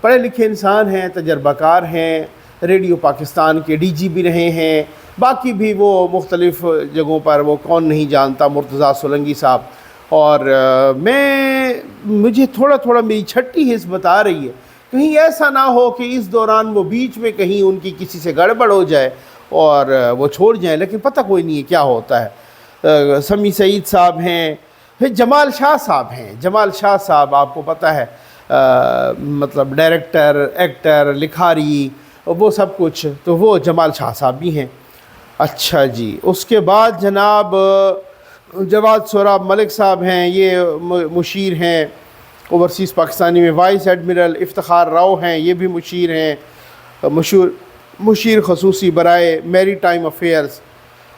پڑھے لکھے انسان ہیں، تجربہ کار ہیں، ریڈیو پاکستان کے ڈی جی بھی رہے ہیں، باقی بھی وہ مختلف جگہوں پر، وہ کون نہیں جانتا مرتضیٰ سولنگی صاحب. اور مجھے تھوڑا تھوڑا میری چھٹی حس بتا رہی ہے کہیں ایسا نہ ہو کہ اس دوران وہ بیچ میں کہیں ان کی کسی سے گڑبڑ ہو جائے اور وہ چھوڑ جائیں، لیکن پتہ کوئی نہیں ہے کیا ہوتا ہے. سمیع سعید صاحب ہیں، پھر جمال شاہ صاحب ہیں. جمال شاہ صاحب آپ کو پتہ ہے مطلب ڈائریکٹر، ایکٹر، لکھاری، وہ سب کچھ، تو وہ جمال شاہ صاحب بھی ہیں. اچھا جی، اس کے بعد جناب جواد سہراب ملک صاحب ہیں، یہ مشیر ہیں اوورسیز پاکستانی میں. وائس ایڈمرل افتخار راؤ ہیں، یہ بھی مشیر ہیں، مشیر خصوصی برائے میری ٹائم افیئرز.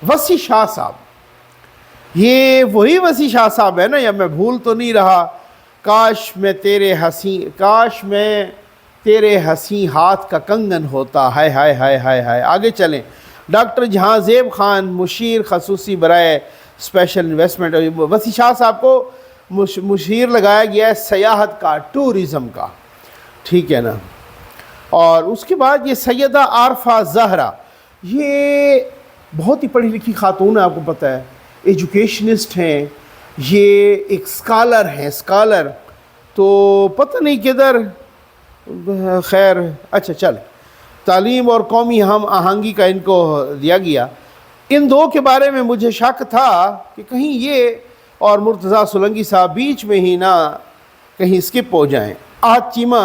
وسیع شاہ صاحب، یہ وہی وسیع شاہ صاحب ہے نا، یا میں بھول تو نہیں رہا؟ کاش میں تیرے حسین ہاتھ کا کنگن ہوتا. ہائے ہائے ہائے ہائے ہائے. آگے چلیں. ڈاکٹر جہاں زیب خان، مشیر خصوصی برائے اسپیشل انویسٹمنٹ. وسیع شاہ صاحب کو مشیر لگایا گیا ہے سیاحت کا، ٹورزم کا، ٹھیک ہے نا. اور اس کے بعد یہ سیدہ عارفہ زہرا، یہ بہت ہی پڑھی لکھی خاتون ہے، آپ کو پتہ ہے، ایجوکیشنسٹ ہیں، یہ ایک اسکالر ہیں، اسکالر. تو پتہ نہیں کدھر، خیر اچھا چل، تعلیم اور قومی ہم آہنگی کا ان کو دیا گیا. ان دو کے بارے میں مجھے شک تھا کہ کہیں یہ اور مرتضیٰ سولنگی صاحب بیچ میں ہی نہ کہیں اسکپ ہو جائیں. آہت چیمہ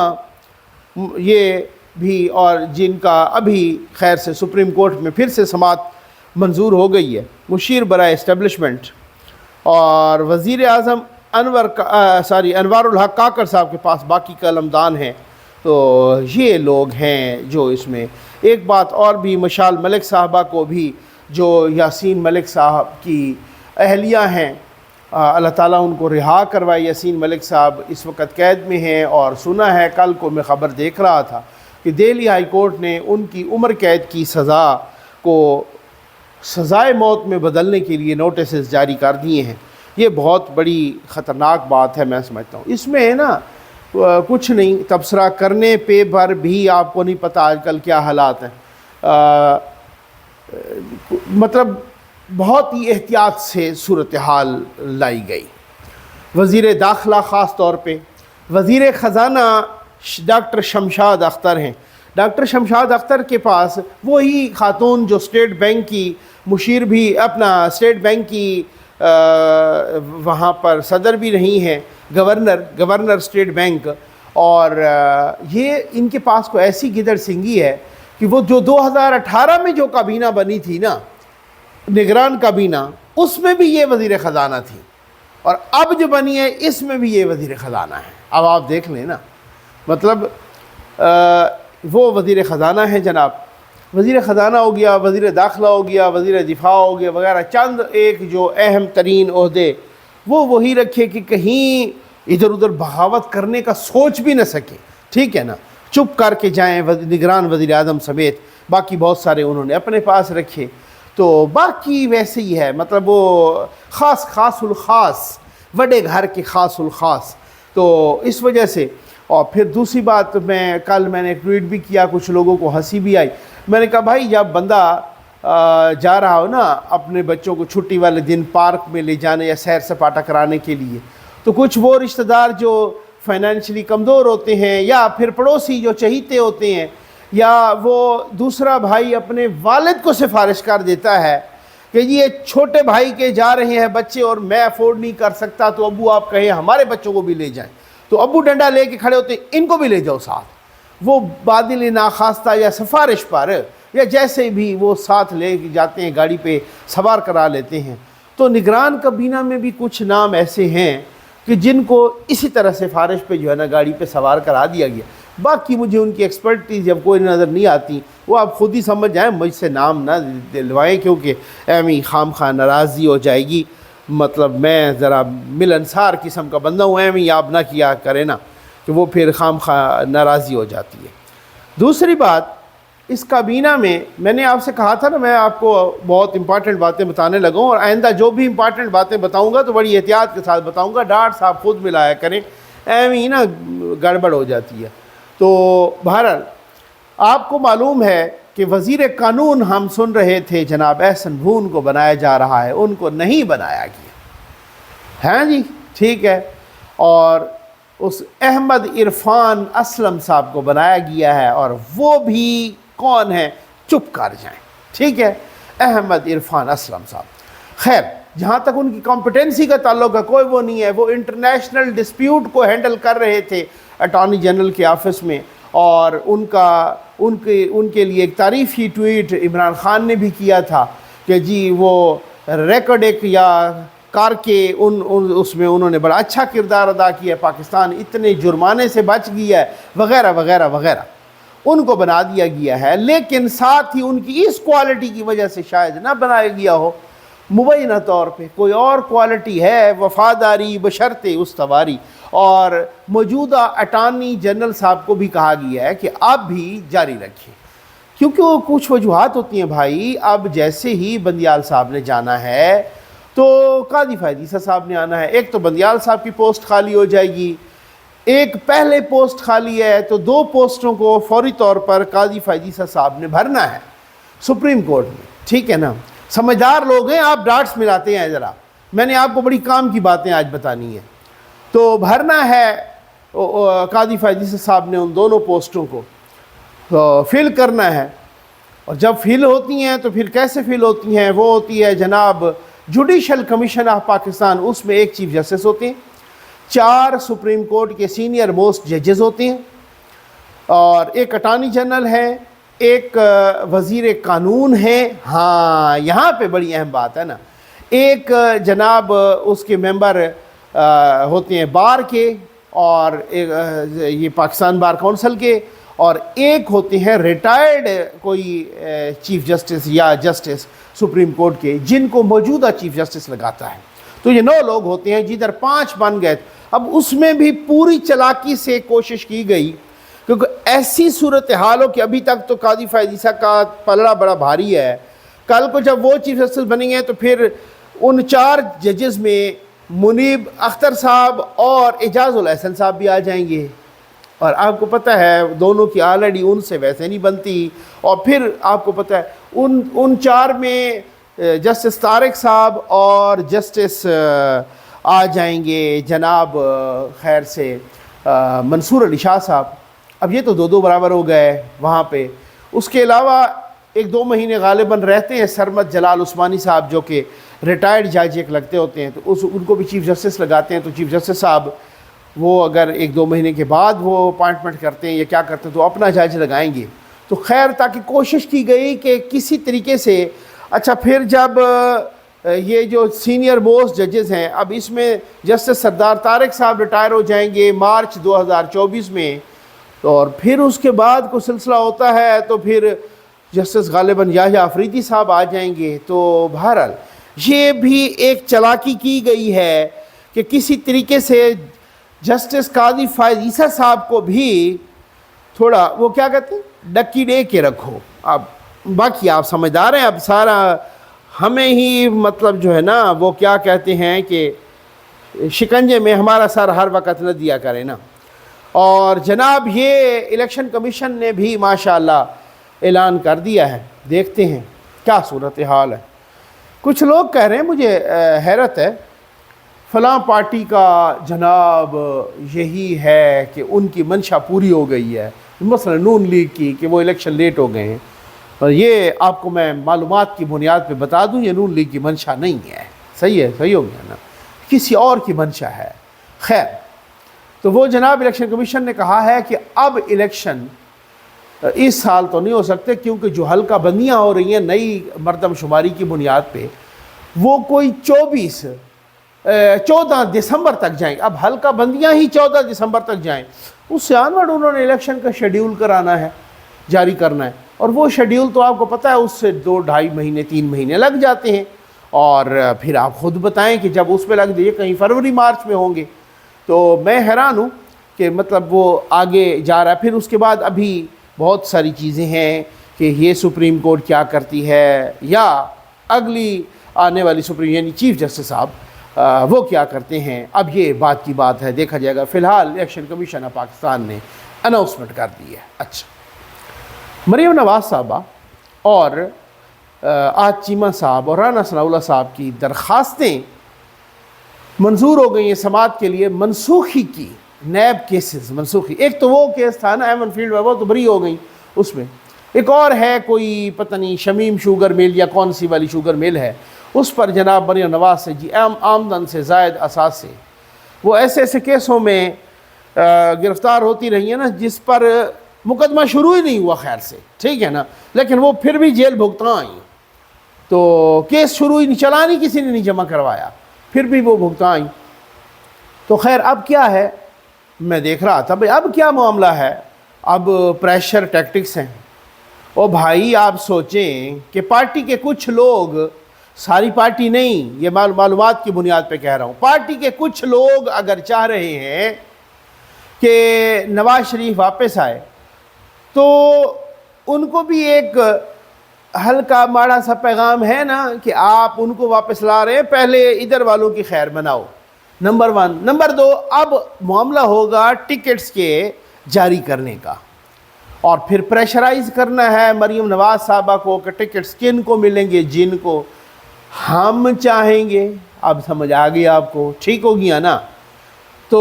یہ بھی، اور جن کا ابھی خیر سے سپریم کورٹ میں پھر سے سماعت منظور ہو گئی ہے، مشیر برائے اسٹیبلشمنٹ. اور وزیر اعظم انوار الحق کاکڑ صاحب کے پاس باقی قلمدان ہیں. تو یہ لوگ ہیں جو اس میں. ایک بات اور بھی، مشال ملک صاحبہ کو بھی، جو یاسین ملک صاحب کی اہلیہ ہیں، اللہ تعالیٰ ان کو رہا کروائے. یاسین ملک صاحب اس وقت قید میں ہیں، اور سنا ہے، کل کو میں خبر دیکھ رہا تھا کہ دہلی ہائی کورٹ نے ان کی عمر قید کی سزا کو سزائے موت میں بدلنے کے لیے نوٹسز جاری کر دیے ہیں. یہ بہت بڑی خطرناک بات ہے، میں سمجھتا ہوں. اس میں ہے نا کچھ نہیں، تبصرہ کرنے پہ پر بھی آپ کو نہیں پتہ آج کل کیا حالات ہیں. مطلب بہت ہی احتیاط سے صورتحال لائی گئی. وزیر داخلہ خاص طور پہ، وزیر خزانہ ڈاکٹر شمشاد اختر ہیں. ڈاکٹر شمشاد اختر کے پاس وہی خاتون جو اسٹیٹ بینک کی مشیر بھی، اپنا اسٹیٹ بینک کی وہاں پر صدر بھی رہی ہیں، گورنر اسٹیٹ بینک. اور یہ ان کے پاس کو ایسی گدڑ سنگھی ہے کہ وہ جو 2018 میں جو کابینہ بنی تھی نا، نگران کابینہ، اس میں بھی یہ وزیر خزانہ تھی، اور اب جو بنی ہے اس میں بھی یہ وزیر خزانہ ہے. اب آپ دیکھ لیں نا، مطلب وہ وزیر خزانہ ہیں جناب. وزیر خزانہ ہو گیا، وزیر داخلہ ہو گیا، وزیر دفاع ہو گیا وغیرہ، چند ایک جو اہم ترین عہدے وہ وہی رکھے کہ کہیں ادھر ادھر بغاوت کرنے کا سوچ بھی نہ سکے، ٹھیک ہے نا، چپ کر کے جائیں. نگران وزیر اعظم سمیت باقی بہت سارے انہوں نے اپنے پاس رکھے. تو باقی ویسے ہی ہے، مطلب وہ خاص الخاص، بڑے گھر کے خاص الخاص. تو اس وجہ سے. اور پھر دوسری بات، کل میں نے ایک ٹویٹ بھی کیا، کچھ لوگوں کو ہنسی بھی آئی. میں نے کہا بھائی جب بندہ جا رہا ہو نا اپنے بچوں کو چھٹی والے دن پارک میں لے جانے یا سیر سپاٹا کرانے کے لیے، تو کچھ وہ رشتہ دار جو فائنینشلی کمزور ہوتے ہیں، یا پھر پڑوسی جو چہیتے ہوتے ہیں، یا وہ دوسرا بھائی اپنے والد کو سفارش کر دیتا ہے کہ یہ چھوٹے بھائی کے جا رہے ہیں بچے اور میں افورڈ نہیں کر سکتا، تو ابو آپ کہیں ہمارے بچوں کو بھی لے جائیں. تو ابو ڈنڈا لے کے کھڑے ہوتے ہیں، ان کو بھی لے جاؤ ساتھ. وہ بادل ناخواستہ یا سفارش پر یا جیسے بھی وہ ساتھ لے کے جاتے ہیں، گاڑی پہ سوار کرا لیتے ہیں. تو نگران کابینہ میں بھی کچھ نام ایسے ہیں کہ جن کو اسی طرح سفارش پہ جو ہے نا گاڑی پہ سوار کرا دیا گیا. باقی مجھے ان کی ایکسپرٹیز جب کوئی نظر نہیں آتی، وہ آپ خود ہی سمجھ جائیں، مجھ سے نام نہ دلوائیں، کیونکہ ایمی خام خواہ ناراضی ہو جائے گی. مطلب میں ذرا ملنسار قسم کا بندہ ہوں، ایمی آپ نہ کیا کرے نا، کہ وہ پھر خام خواہ ناراضی ہو جاتی ہے. دوسری بات، اس کابینہ میں نے آپ سے کہا تھا نا، میں آپ کو بہت امپارٹنٹ باتیں بتانے لگا ہوں، اور آئندہ جو بھی امپارٹنٹ باتیں بتاؤں گا تو بڑی احتیاط کے ساتھ بتاؤں گا. ڈاٹ صاحب خود ملایا کریں، ایویں نا گڑبڑ ہو جاتی ہے. تو بہرحال آپ کو معلوم ہے کہ وزیر قانون ہم سن رہے تھے جناب احسن بھون کو بنایا جا رہا ہے، ان کو نہیں بنایا گیا، ہاں جی ٹھیک ہے، اور اس احمد عرفان اسلم صاحب کو بنایا گیا ہے، اور وہ بھی کون ہے؟ چپ کر جائیں، ٹھیک ہے، احمد عرفان اسلم صاحب۔ خیر جہاں تک ان کی کمپٹنسی کا تعلق ہے کوئی وہ نہیں ہے، وہ انٹرنیشنل ڈسپیوٹ کو ہینڈل کر رہے تھے اٹارنی جنرل کے آفس میں، اور ان کے لیے ایک تعریفی ٹویٹ عمران خان نے بھی کیا تھا کہ جی وہ ریکارڈ ایک یا کار کے اس میں انہوں نے بڑا اچھا کردار ادا کیا ہے، پاکستان اتنے جرمانے سے بچ گیا ہے وغیرہ وغیرہ وغیرہ، ان کو بنا دیا گیا ہے۔ لیکن ساتھ ہی ان کی اس کوالٹی کی وجہ سے شاید نہ بنایا گیا ہو، مبینہ طور پہ کوئی اور کوالٹی ہے، وفاداری بشرط استواری، اور موجودہ اٹارنی جنرل صاحب کو بھی کہا گیا ہے کہ آپ بھی جاری رکھیں، کیونکہ وہ کچھ وجوہات ہوتی ہیں بھائی۔ اب جیسے ہی بندیال صاحب نے جانا ہے تو قاضی فائز عیسیٰ صاحب نے آنا ہے، ایک تو بندیال صاحب کی پوسٹ خالی ہو جائے گی، ایک پہلے پوسٹ خالی ہے، تو دو پوسٹوں کو فوری طور پر قاضی فائز عیسیٰ صاحب نے بھرنا ہے سپریم کورٹ میں، ٹھیک ہے نا۔ سمجھدار لوگ ہیں آپ، ڈاٹس ملاتے ہیں ذرا، میں نے آپ کو بڑی کام کی باتیں آج بتانی ہیں۔ تو بھرنا ہے قاضی فائز عیسیٰ صاحب نے ان دونوں پوسٹوں کو فل کرنا ہے، اور جب فل ہوتی ہیں تو پھر کیسے فل ہوتی ہیں؟ وہ ہوتی ہے جناب جوڈیشل کمیشن آف پاکستان، اس میں ایک چیف جسٹس ہوتے ہیں، 4 سپریم کورٹ کے سینئر موسٹ ججز ہوتے ہیں، اور ایک اٹارنی جنرل ہے، ایک وزیر قانون ہے، ہاں یہاں پہ بڑی اہم بات ہے نا، ایک جناب اس کے ممبر ہوتے ہیں بار کے، اور یہ پاکستان بار کونسل کے، اور ایک ہوتے ہیں ریٹائرڈ کوئی چیف جسٹس یا جسٹس سپریم کورٹ کے، جن کو موجودہ چیف جسٹس لگاتا ہے۔ تو یہ 9 لوگ ہوتے ہیں، جدھر 5 بن گئے۔ اب اس میں بھی پوری چلاکی سے کوشش کی گئی، کیونکہ ایسی صورتحال ہو کہ ابھی تک تو قاضی فائز عیسیٰ کا پلڑا بڑا بھاری ہے، کل کو جب وہ چیف جسٹس بنیں گے تو پھر ان 4 ججز میں منیب اختر صاحب اور اعجاز الاحسن صاحب بھی آ جائیں گے، اور آپ کو پتہ ہے دونوں کی آلریڈی ان سے ویسے نہیں بنتی، اور پھر آپ کو پتہ ہے ان 4 میں جسٹس طارق صاحب اور جسٹس آ جائیں گے جناب خیر سے منصور علی شاہ صاحب۔ اب یہ تو 2 برابر ہو گئے وہاں پہ۔ اس کے علاوہ 1-2 مہینے غالباً رہتے ہیں سرمد جلال عثمانی صاحب، جو کہ ریٹائرڈ جج ایک لگتے ہوتے ہیں، تو ان کو بھی چیف جسٹس لگاتے ہیں۔ تو چیف جسٹس صاحب وہ اگر 1-2 مہینے کے بعد وہ اپائنٹمنٹ کرتے ہیں یا کیا کرتے ہیں تو اپنا جج لگائیں گے۔ تو خیر تاکہ کوشش کی گئی کہ کسی طریقے سے، اچھا پھر جب یہ جو سینئر موسٹ ججز ہیں، اب اس میں جسٹس سردار طارق صاحب ریٹائر ہو جائیں گے مارچ 2024 میں، اور پھر اس کے بعد کوئی سلسلہ ہوتا ہے تو پھر جسٹس غالباً یحییٰ آفریدی صاحب آ جائیں گے۔ تو بہرحال یہ بھی ایک چلاکی کی گئی ہے کہ کسی طریقے سے جسٹس قاضی فائز عیسیٰ صاحب کو بھی تھوڑا وہ کیا کہتے ہیں ڈکی دے کے رکھو۔ اب باقی آپ سمجھدار ہیں، اب سارا ہمیں ہی مطلب جو ہے نا وہ کیا کہتے ہیں کہ شکنجے میں ہمارا سر ہر وقت نہ دیا کرے نا۔ اور جناب یہ الیکشن کمیشن نے بھی ماشاءاللہ اعلان کر دیا ہے، دیکھتے ہیں کیا صورتحال ہے۔ کچھ لوگ کہہ رہے ہیں، مجھے حیرت ہے، فلاں پارٹی کا جناب یہی ہے کہ ان کی منشا پوری ہو گئی ہے، مثلا نون لیگ کی، کہ وہ الیکشن لیٹ ہو گئے ہیں، اور یہ آپ کو میں معلومات کی بنیاد پہ بتا دوں یہ نون لیگ کی منشا نہیں ہے، صحیح ہے، صحیح ہو گیا نا، کسی اور کی منشا ہے۔ خیر تو وہ جناب الیکشن کمیشن نے کہا ہے کہ اب الیکشن اس سال تو نہیں ہو سکتے، کیونکہ جو حلقہ بندیاں ہو رہی ہیں نئی مردم شماری کی بنیاد پہ، وہ کوئی 14 دسمبر تک جائیں۔ اب حلقہ بندیاں ہی 14 دسمبر تک جائیں، اس سے آنورڈ انہوں نے الیکشن کا شیڈیول کرانا ہے، جاری کرنا ہے، اور وہ شیڈیول تو آپ کو پتہ ہے اس سے 2-2.5 مہینے 3 مہینے لگ جاتے ہیں، اور پھر آپ خود بتائیں کہ جب اس پہ لگ جائے کہیں فروری مارچ میں ہوں گے۔ تو میں حیران ہوں کہ مطلب وہ آگے جا رہا ہے۔ پھر اس کے بعد ابھی بہت ساری چیزیں ہیں کہ یہ سپریم کورٹ کیا کرتی ہے، یا اگلی آنے والی سپریم یعنی چیف جسٹس صاحب وہ کیا کرتے ہیں، اب یہ بات کی بات ہے، دیکھا جائے گا۔ فی الحال الیکشن کمیشن آف پاکستان نے اناؤنسمنٹ کر دی ہے۔ اچھا، مریم نواز صاحبہ اور آج چیمہ صاحب اور رانا ثناء اللہ صاحب کی درخواستیں منظور ہو گئی ہیں سماعت کے لیے منسوخی کی، نیب کیسز منسوخی۔ ایک تو وہ کیس تھا نا ایمن فیلڈ میں، وہ تو بری ہو گئی اس میں۔ ایک اور ہے کوئی پتہ نہیں شمیم شوگر مل یا کون سی والی شوگر مل ہے، اس پر جناب مریم نواز سے جی آمدن سے زائد اثاث سے وہ ایسے ایسے کیسوں میں گرفتار ہوتی رہی ہیں نا جس پر مقدمہ شروع ہی نہیں ہوا خیر سے، ٹھیک ہے نا، لیکن وہ پھر بھی جیل بھگتنا آئیں، تو کیس شروع ہی نہیں، چلانی کسی نے نہیں جمع کروایا، پھر بھی وہ بھگتنا آئیں۔ تو خیر اب کیا ہے، میں دیکھ رہا تھا بھئی اب کیا معاملہ ہے، اب پریشر ٹیکٹکس ہیں۔ او بھائی آپ سوچیں کہ پارٹی کے کچھ لوگ، ساری پارٹی نہیں، یہ معلومات کی بنیاد پہ کہہ رہا ہوں، پارٹی کے کچھ لوگ اگر چاہ رہے ہیں کہ نواز شریف واپس آئے تو ان کو بھی ایک ہلکا ماڑا سا پیغام ہے نا کہ آپ ان کو واپس لا رہے ہیں، پہلے ادھر والوں کی خیر بناؤ، نمبر 1۔ نمبر 2، اب معاملہ ہوگا ٹکٹس کے جاری کرنے کا، اور پھر پریشرائز کرنا ہے مریم نواز صاحبہ کو کہ ٹکٹس کن کو ملیں گے، جن کو ہم چاہیں گے۔ اب سمجھ آ گئی آپ کو، ٹھیک ہو گیا نا؟ تو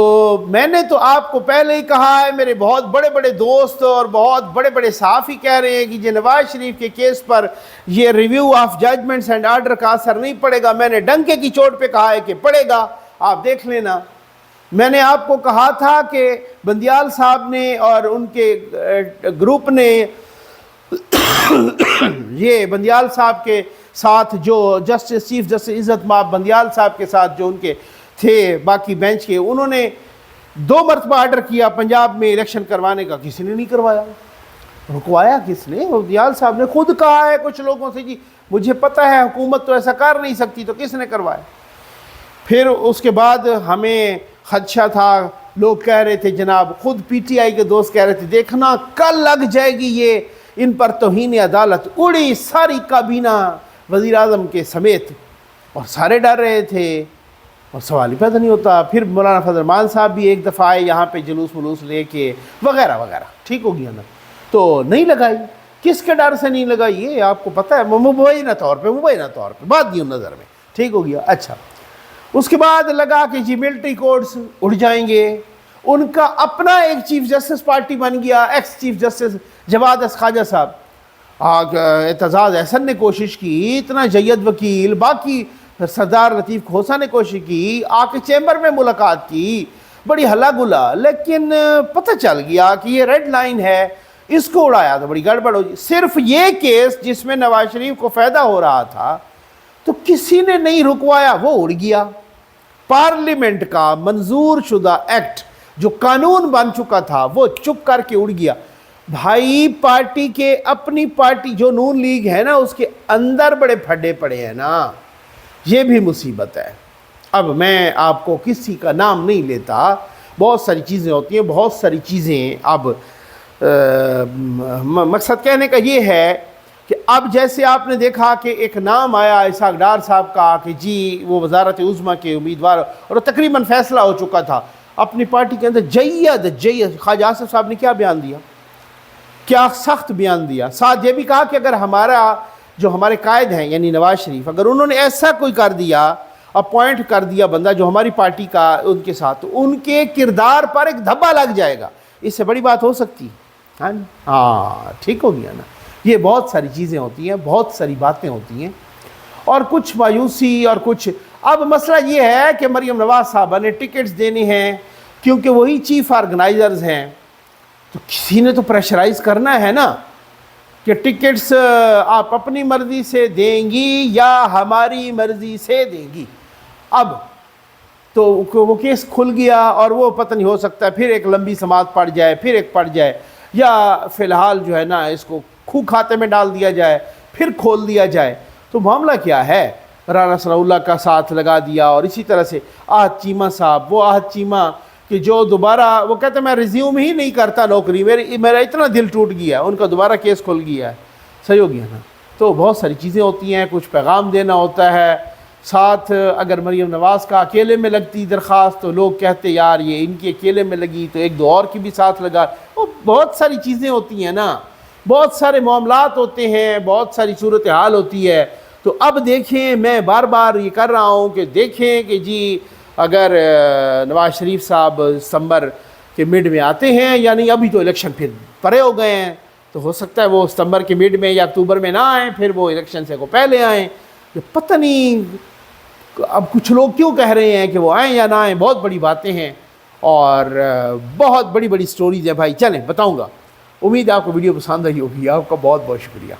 میں نے تو آپ کو پہلے ہی کہا ہے، میرے بہت بڑے بڑے دوست اور بہت بڑے بڑے صحافی کہہ رہے ہیں کہ یہ نواز شریف کے کیس پر یہ review of judgments and order کا اثر نہیں پڑے گا۔ میں نے ڈنکے کی چوٹ پہ کہا ہے کہ پڑے گا، آپ دیکھ لینا۔ میں نے آپ کو کہا تھا کہ بندیال صاحب نے اور ان کے گروپ نے یہ بندیال صاحب کے ساتھ جو جسٹس چیف جسٹس عزت مآب بندیال صاحب کے ساتھ جو ان کے تھے باقی بینچ کے، انہوں نے 2 مرتبہ آرڈر کیا پنجاب میں الیکشن کروانے کا، کسی نے نہیں کروایا۔ رکوایا کس نے؟ بندیال صاحب نے خود کہا ہے کچھ لوگوں سے جی مجھے پتہ ہے حکومت تو ایسا کر نہیں سکتی، تو کس نے کروایا؟ پھر اس کے بعد ہمیں خدشہ تھا، لوگ کہہ رہے تھے جناب، خود پی ٹی آئی کے دوست کہہ رہے تھے دیکھنا کل لگ جائے گی یہ ان پر توہین عدالت۔ اڑی ساری کابینہ وزیر اعظم کے سمیت، اور سارے ڈر رہے تھے، اور سوال ہی پیدا نہیں ہوتا۔ پھر مولانا فضل الرحمان صاحب بھی ایک دفعہ آئے یہاں پہ جلوس ولوس لے کے وغیرہ وغیرہ، ٹھیک ہو گیا نا؟ تو نہیں لگائی، کس کے ڈر سے نہیں لگائی یہ آپ کو پتہ ہے، مبینہ طور پہ بات نہیں نظر میں، ٹھیک ہو گیا۔ اچھا، اس کے بعد لگا کہ جی ملٹری کوڈز اڑ جائیں گے، ان کا اپنا ایک چیف جسٹس پارٹی بن گیا، ایکس چیف جسٹس جواد خواجہ صاحب۔ اعتزاز احسن نے کوشش کی، اتنا جید وکیل، باقی سردار لطیف کھوسہ نے کوشش کی، آ کے چیمبر میں ملاقات کی، بڑی ہلا گلا، لیکن پتہ چل گیا کہ یہ ریڈ لائن ہے، اس کو اڑایا تو بڑی گڑبڑ ہو گئی۔ صرف یہ کیس جس میں نواز شریف کو فائدہ ہو رہا تھا تو کسی نے نہیں رکوایا، وہ اڑ گیا۔ پارلیمنٹ کا منظور شدہ ایکٹ جو قانون بن چکا تھا وہ چپ کر کے اڑ گیا۔ بھائی پارٹی کے، اپنی پارٹی جو نون لیگ ہے نا، اس کے اندر بڑے پھڈے پڑے ہیں نا، یہ بھی مصیبت ہے۔ اب میں آپ کو کسی کا نام نہیں لیتا، بہت ساری چیزیں ہوتی ہیں، بہت ساری چیزیں۔ اب مقصد کہنے کا یہ ہے کہ اب جیسے آپ نے دیکھا کہ ایک نام آیا اسحاق ڈار صاحب کا کہ جی وہ وزارت عظمیٰ کے امیدوار، اور تقریباً فیصلہ ہو چکا تھا اپنی پارٹی کے اندر۔ جید خواجہ آصف صاحب نے کیا بیان دیا، کیا سخت بیان دیا، ساتھ یہ بھی کہا کہ اگر جو ہمارے قائد ہیں یعنی نواز شریف، اگر انہوں نے ایسا کوئی کر دیا، اپوائنٹ کر دیا بندہ جو ہماری پارٹی کا ان کے ساتھ، تو ان کے کردار پر ایک دھبا لگ جائے گا۔ اس سے بڑی بات ہو سکتی ہے؟ ہاں ٹھیک ہو گیا نا؟ یہ بہت ساری چیزیں ہوتی ہیں، بہت ساری باتیں ہوتی ہیں، اور کچھ مایوسی اور کچھ۔ اب مسئلہ یہ ہے کہ مریم نواز صاحبہ نے ٹکٹس دینے ہیں کیونکہ وہی چیف آرگنائزرز ہیں، تو کسی نے تو پریشرائز کرنا ہے نا کہ ٹکٹس آپ اپنی مرضی سے دیں گی یا ہماری مرضی سے دیں گی۔ اب تو وہ کیس کھل گیا، اور وہ پتہ نہیں، ہو سکتا ہے پھر ایک لمبی سماعت پڑ جائے، پھر ایک پڑ جائے، یا فی الحال جو ہے نا اس کو کھو کھاتے میں ڈال دیا جائے، پھر کھول دیا جائے۔ تو معاملہ کیا ہے؟ رانا ثناء اللہ کا ساتھ لگا دیا، اور اسی طرح سے آہد چیمہ صاحب، وہ آہد چیمہ کہ جو دوبارہ وہ کہتے ہیں میں ریزیوم ہی نہیں کرتا نوکری، میرا اتنا دل ٹوٹ گیا، ان کا دوبارہ کیس کھل گیا ہے۔ صحیح ہو گیا نا؟ تو بہت ساری چیزیں ہوتی ہیں، کچھ پیغام دینا ہوتا ہے، ساتھ اگر مریم نواز کا اکیلے میں لگتی درخواست تو لوگ کہتے یار یہ ان کی اکیلے میں لگی تو ایک دو اور کی بھی ساتھ لگا. وہ بہت ساری چیزیں ہوتی ہیں نا, بہت سارے معاملات ہوتے ہیں, بہت ساری صورتحال ہوتی ہے. تو اب دیکھیں, میں بار بار یہ کر رہا ہوں کہ دیکھیں کہ جی اگر نواز شریف صاحب ستمبر کے مڈ میں آتے ہیں, یعنی ابھی تو الیکشن پھر پرے ہو گئے ہیں, تو ہو سکتا ہے وہ ستمبر کے مڈ میں یا اکتوبر میں نہ آئیں, پھر وہ الیکشن سے کو پہلے آئیں. پتہ نہیں اب کچھ لوگ کیوں کہہ رہے ہیں کہ وہ آئیں یا نہ آئیں. بہت بڑی باتیں ہیں اور بہت بڑی بڑی سٹوریز ہیں بھائی. چلیں بتاؤں گا. امید ہے آپ کو ویڈیو پسند آئی ہوگی. آپ کا بہت بہت شکریہ.